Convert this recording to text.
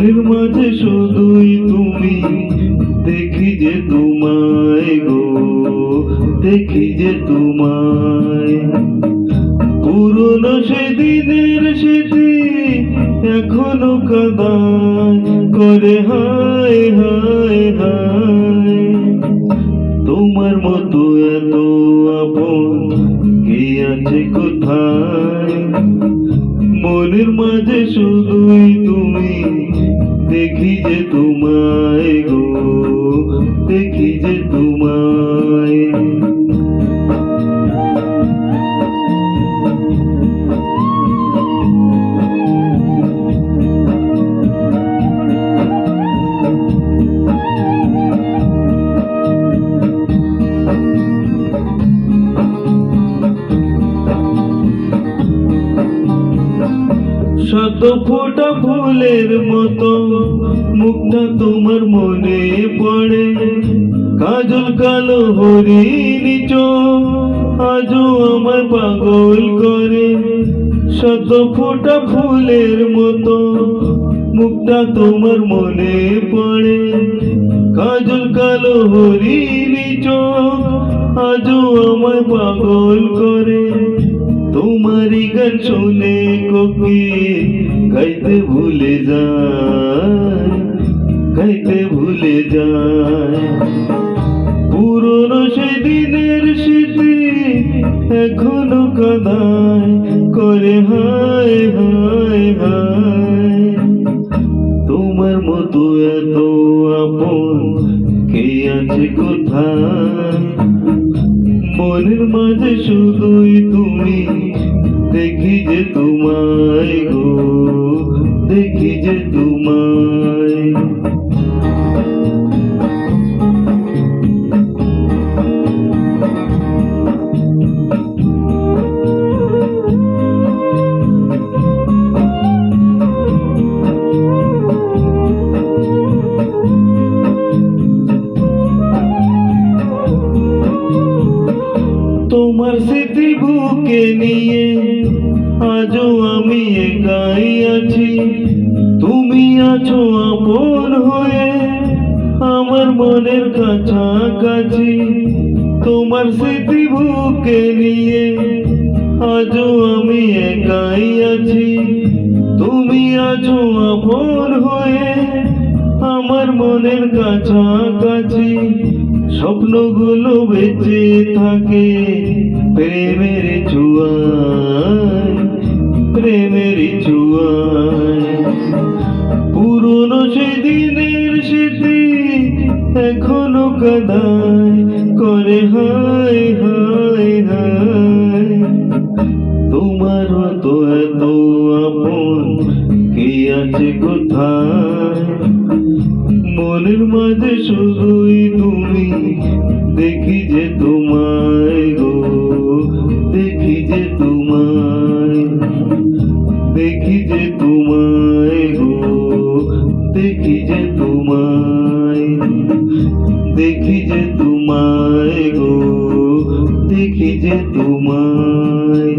মনের মাঝে শুধুই তুমি, দেখি যে তোমায় গো, দেখি যে তোমায়। পুরনো সেদিনের স্মৃতি এখনো কাদায় করে হায় হায় হায়। তোমার মতো এত আপন কে আছে কোথায়? মনের মাঝে শুধুই তুমি, দেখি যে তোমায় গো, দেখি যে তোমায়। শত ফোঁটা ফুলের মতো মুখটা তোমার মনে পড়ে, কাজল কালো হরিণী চোখ আজও আমায় পাগল করে। শত ফোঁটা ফুলের মতো মুখটা তোমার মনে পড়ে, কাজল কালো হরিণী চোখ আজও আমায় পাগল করে। তোমারই গান শুনে কোকিল গাইতে ভুলে যায়, গাইতে ভুলে যায়। পুরনো সেদিনের স্মৃতি এখনো কাদায় করে হায় হায় হায়। তোমার মতো এত আপন কে আছে কোথায়? মনের মাঝে শুধুই তুমি, দেখি যে তোমায় গো, দেখি যে তোমায়। তোমার স্মৃতি বুকে নিয়ে আজও আমি একাই আছি। তুমি আছো আপন হয়ে আমার মনের কাছাকাছি। তোমার স্মৃতি বুকে নিয়ে আজও আমি একাই আছি। তুমি আছো আপন হয়ে আমার মনের কাছাকাছি। স্বপ্নগুলো বেঁচে থাকে প্রেমের ছোঁয়ায়, প্রেমের ছোঁয়ায়। পুরনো সেদিনের স্মৃতি এখনো কাদায় করে হায় হায় হায়। তোমার তো এত আপন কে আছে কোথায়? মনের মাঝে শুধুই তুমি, দেখি যে তোমায় গো, দেখি যে তোমায়, দেখি যে তোমায় গো, দেখি যে তোমায়, দেখি যে তোমায় গো, দেখি যে তোমায়।